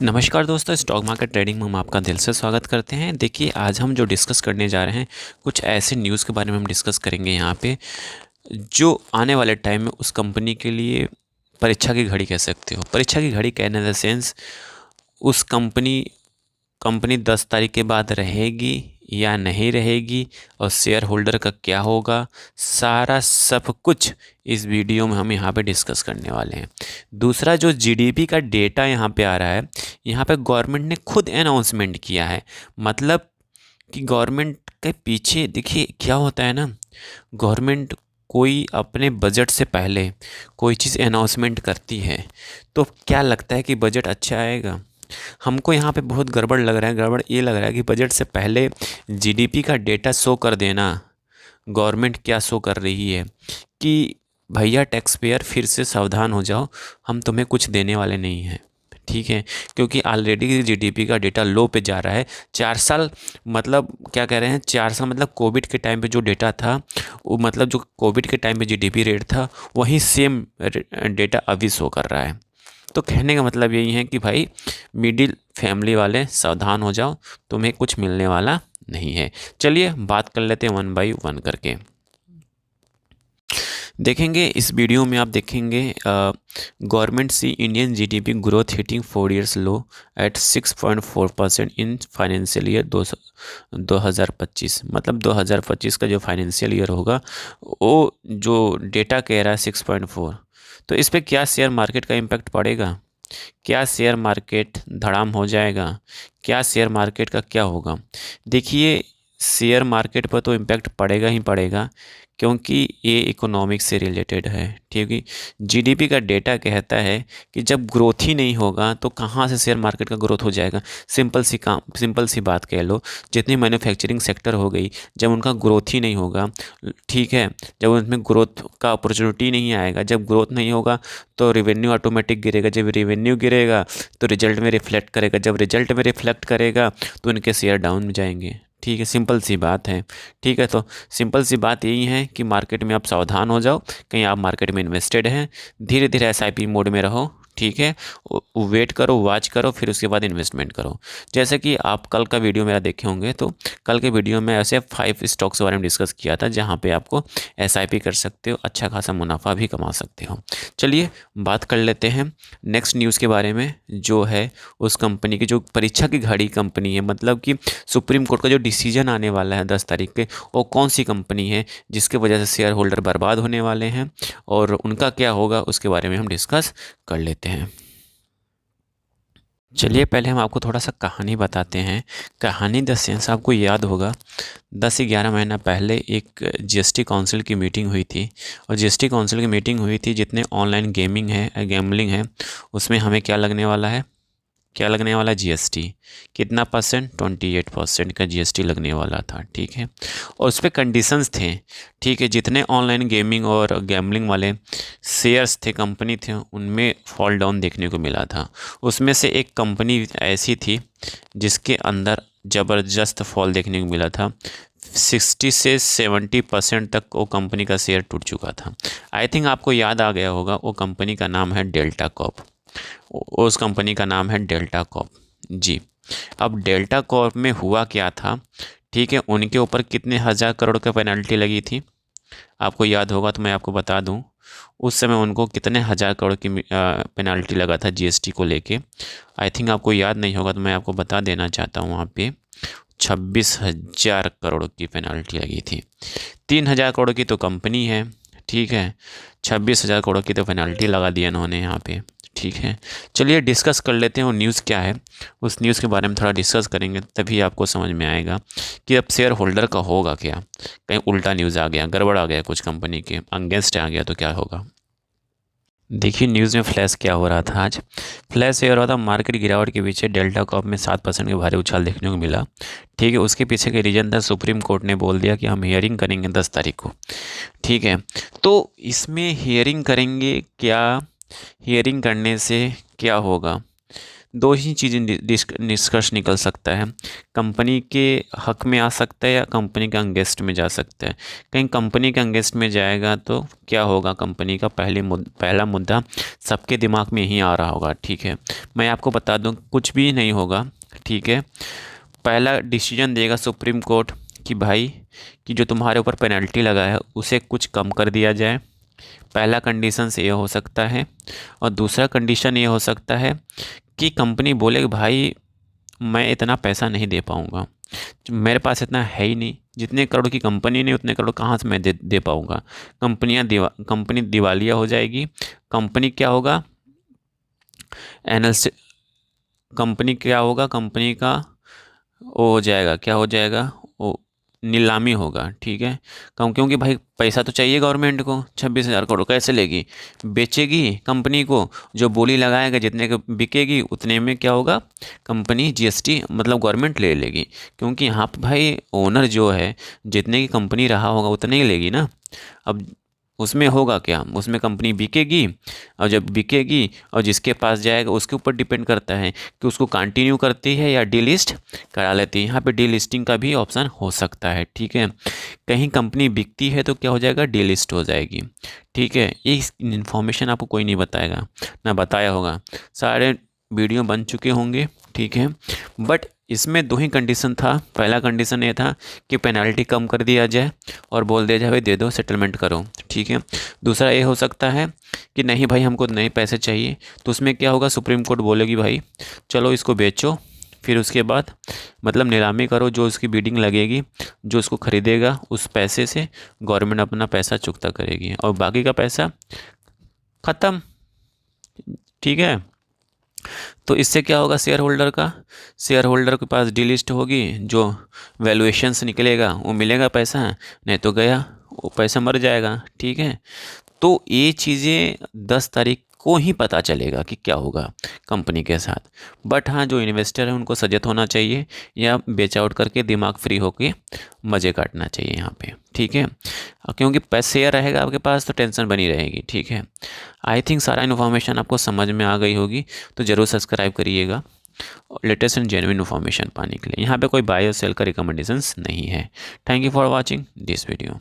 नमस्कार दोस्तों, stock market trading में हम आपका दिल से स्वागत करते हैं। देखिए, आज हम जो डिस्कस करने जा रहे हैं, कुछ ऐसे न्यूज़ के बारे में हम डिस्कस करेंगे यहाँ पे, जो आने वाले टाइम में उस कंपनी के लिए परीक्षा की घड़ी कह सकते हो। परीक्षा की घड़ी कहने द सेंस, उस कंपनी 10 तारीख के बाद रहेगी या नहीं रहेगी, और शेयर होल्डर का क्या होगा, सारा सब कुछ इस वीडियो में हम यहाँ पे डिस्कस करने वाले हैं। दूसरा, जो जीडीपी का डेटा यहाँ पे आ रहा है, यहाँ पे गवर्नमेंट ने खुद अनाउंसमेंट किया है। मतलब कि गवर्नमेंट के पीछे देखिए क्या होता है ना, गवर्नमेंट कोई अपने बजट से पहले कोई चीज़ अनाउंसमेंट करती है तो क्या लगता है कि बजट अच्छा आएगा। हमको यहाँ पे बहुत गड़बड़ लग रहा है। गड़बड़ ये लग रहा है कि बजट से पहले जीडीपी का डेटा शो कर देना। गवर्नमेंट क्या शो कर रही है कि भैया टैक्स पेयर फिर से सावधान हो जाओ, हम तुम्हें कुछ देने वाले नहीं हैं। ठीक है, क्योंकि ऑलरेडी जीडीपी का डेटा लो पे जा रहा है। 4 साल मतलब क्या कह रहे हैं, 4 साल मतलब कोविड के टाइम पे जो डेटा था, वो मतलब जो कोविड के टाइम पे जीडीपी रेट था, वही सेम डेटा अभी शो कर रहा है। तो कहने का मतलब यही है कि भाई मिडिल फैमिली वाले सावधान हो जाओ, तुम्हें कुछ मिलने वाला नहीं है। चलिए बात कर लेते हैं वन बाई वन करके। देखेंगे इस वीडियो में, आप देखेंगे government see Indian GDP growth hitting 4 years low at 6.4% in financial year 2025। मतलब 2025 का जो फाइनेंशियल ईयर होगा, वो जो डेटा कह रहा है 6.4। तो इस पर क्या शेयर मार्केट का इम्पैक्ट पड़ेगा, क्या शेयर मार्केट धड़ाम हो जाएगा, क्या शेयर मार्केट का क्या होगा। देखिए, शेयर मार्केट पर तो इम्पैक्ट पड़ेगा ही पड़ेगा, क्योंकि ये इकोनॉमिक्स से रिलेटेड है। ठीक है, जीडीपी का डेटा कहता है कि जब ग्रोथ ही नहीं होगा तो कहाँ से शेयर मार्केट का ग्रोथ हो जाएगा। सिंपल सी बात कह लो, जितनी मैन्युफैक्चरिंग सेक्टर हो गई, जब उनका ग्रोथ ही नहीं होगा, ठीक है, जब उनमें ग्रोथ का अपॉर्चुनिटी नहीं आएगा, जब ग्रोथ नहीं होगा तो रिवेन्यू ऑटोमेटिक गिरेगा। जब रिवेन्यू गिरेगा तो रिजल्ट में रिफ्लेक्ट करेगा। जब रिजल्ट में रिफ्लेक्ट करेगा तो उनके शेयर डाउन में जाएंगे। ठीक है, सिंपल सी बात है। ठीक है, तो सिंपल सी बात यही है कि मार्केट में आप सावधान हो जाओ। कहीं आप मार्केट में इन्वेस्टेड हैं, धीरे धीरे एसआईपी मोड में रहो। ठीक है, वेट करो, वॉच करो, फिर उसके बाद इन्वेस्टमेंट करो। जैसे कि आप कल का वीडियो मेरा देखे होंगे, तो कल के वीडियो में ऐसे 5 स्टॉक्स के बारे में डिस्कस किया था, जहाँ पे आपको एसआईपी कर सकते हो, अच्छा खासा मुनाफा भी कमा सकते हो। चलिए बात कर लेते हैं नेक्स्ट न्यूज़ के बारे में, जो है उस कंपनी की जो परीक्षा की घड़ी कंपनी है। मतलब कि सुप्रीम कोर्ट का जो डिसीजन आने वाला है 10 तारीख के, वो कौन सी कंपनी है जिसके वजह से शेयर होल्डर बर्बाद होने वाले हैं, और उनका क्या होगा, उसके बारे में हम डिस्कस कर लेते हैं। चलिए पहले हम आपको थोड़ा सा कहानी बताते हैं। कहानी द सेंस, आपको याद होगा 10 से 11 महीना पहले एक जीएसटी काउंसिल की मीटिंग हुई थी। और जीएसटी काउंसिल की मीटिंग हुई थी, जितने ऑनलाइन गैम्बलिंग है, उसमें हमें क्या लगने वाला है, क्या लगने वाला, जीएसटी। कितना परसेंट, 28% का जीएसटी लगने वाला था। ठीक है, और उस पर कंडीशंस थे। ठीक है, जितने ऑनलाइन गेमिंग और गैम्बलिंग वाले शेयर्स थे, कंपनी थे, उनमें फॉल डाउन देखने को मिला था। उसमें से एक कंपनी ऐसी थी जिसके अंदर ज़बरदस्त फॉल देखने को मिला था। 60 से 70% तक वो कंपनी का शेयर टूट चुका था। आई थिंक आपको याद आ गया होगा, वो कंपनी का नाम है डेल्टा कॉर्प। उस कंपनी का नाम है डेल्टा कॉर्प जी। अब डेल्टा कॉर्प में हुआ क्या था, ठीक है, उनके ऊपर कितने हज़ार करोड़ का पेनल्टी लगी थी, आपको याद होगा तो मैं आपको बता दूं। उस समय उनको कितने हज़ार करोड़ की पेनल्टी लगा था जीएसटी को लेके। आई थिंक आपको याद नहीं होगा तो मैं आपको बता देना चाहता हूँ, वहाँ पे 26,000 करोड़ की पेनल्टी लगी थी। 3,000 करोड़ की तो कंपनी है, ठीक है, 26,000 करोड़ की तो पेनल्टी लगा दिया इन्होंने यहाँ पे। ठीक है, चलिए डिस्कस कर लेते हैं वो न्यूज़ क्या है। उस न्यूज़ के बारे में थोड़ा डिस्कस करेंगे, तभी आपको समझ में आएगा कि अब शेयर होल्डर का होगा क्या। कहीं उल्टा न्यूज़ आ गया, गड़बड़ आ गया, कुछ कंपनी के अगेंस्ट आ गया तो क्या होगा। देखिए न्यूज़ में फ्लैश क्या हो रहा था आज। फ्लैश ये हो रहा था, मार्केट गिरावट के पीछे डेल्टा कॉर्प में 7% के भारी उछाल देखने को मिला। ठीक है, उसके पीछे के रीजन था, सुप्रीम कोर्ट ने बोल दिया कि हम हियरिंग करेंगे 10 तारीख को। ठीक है, तो इसमें हियरिंग करेंगे क्या, हियरिंग करने से क्या होगा। दो ही चीज़ें निष्कर्ष निकल सकता है, कंपनी के हक में आ सकता है या कंपनी के अगेंस्ट में जा सकता है। कहीं कंपनी के अगेंस्ट में जाएगा तो क्या होगा, कंपनी का पहला मुद्दा सबके दिमाग में ही आ रहा होगा। ठीक है, मैं आपको बता दूं कुछ भी नहीं होगा। ठीक है, पहला डिसीजन देगा सुप्रीम कोर्ट कि भाई कि जो तुम्हारे ऊपर पेनल्टी लगा है उसे कुछ कम कर दिया जाए। पहला कंडीशन से ये हो सकता है। और दूसरा कंडीशन ये हो सकता है कि कंपनी बोले कि भाई मैं इतना पैसा नहीं दे पाऊँगा, मेरे पास इतना है ही नहीं, जितने करोड़ की कंपनी नहीं उतने करोड़ कहाँ से मैं दे पाऊँगा। कंपनी दिवालिया हो जाएगी। कंपनी क्या होगा, एनएलसी कंपनी क्या होगा, कंपनी का वो हो जाएगा, क्या हो जाएगा, वो नीलामी होगा। ठीक है, क्योंकि भाई पैसा तो चाहिए गवर्नमेंट को, 26,000 करोड़ कैसे लेगी, बेचेगी कंपनी को, जो बोली लगाएगा जितने का बिकेगी उतने में क्या होगा, कंपनी जीएसटी मतलब गवर्नमेंट ले लेगी। क्योंकि यहाँ पे भाई ओनर जो है जितने की कंपनी रहा होगा उतने ही लेगी ना। अब उसमें होगा क्या, उसमें कंपनी बिकेगी, और जब बिकेगी और जिसके पास जाएगा उसके ऊपर डिपेंड करता है कि उसको कंटिन्यू करती है या डीलिस्ट करा लेती है। यहाँ पे डीलिस्टिंग का भी ऑप्शन हो सकता है। ठीक है, कहीं कंपनी बिकती है तो क्या हो जाएगा, डीलिस्ट हो जाएगी। ठीक है, ये इन्फॉर्मेशन आपको कोई नहीं बताएगा, ना बताया होगा, सारे वीडियो बन चुके होंगे। ठीक है, बट इसमें दो ही कंडीशन था। पहला कंडीशन ये था कि पेनल्टी कम कर दिया जाए और बोल दिया जाए भाई दे दो, सेटलमेंट करो। ठीक है, दूसरा ये हो सकता है कि नहीं भाई हमको नए पैसे चाहिए, तो उसमें क्या होगा, सुप्रीम कोर्ट बोलेगी भाई चलो इसको बेचो, फिर उसके बाद मतलब नीलामी करो, जो उसकी बिडिंग लगेगी, जो उसको खरीदेगा उस पैसे से गवर्नमेंट अपना पैसा चुकता करेगी और बाकी का पैसा ख़त्म। ठीक है, तो इससे क्या होगा, शेयर होल्डर के पास डीलिस्ट होगी, जो वैल्यूएशन से निकलेगा वो मिलेगा पैसा, नहीं तो गया वो पैसा मर जाएगा। ठीक है, तो ये चीज़ें 10 तारीख को ही पता चलेगा कि क्या होगा कंपनी के साथ। बट हाँ, जो इन्वेस्टर है उनको सजग होना चाहिए या बेच आउट करके दिमाग फ्री होके मज़े काटना चाहिए यहाँ पे। ठीक है, क्योंकि पैसे रहेगा आपके पास तो टेंशन बनी रहेगी। ठीक है, आई थिंक सारा इन्फॉर्मेशन आपको समझ में आ गई होगी, तो ज़रूर सब्सक्राइब करिएगा लेटेस्ट एंड जेन्युइन इन्फॉर्मेशन पाने के लिए। यहाँ पे कोई बाय और सेल का रिकमेंडेशंस नहीं है। Thank you for watching this video.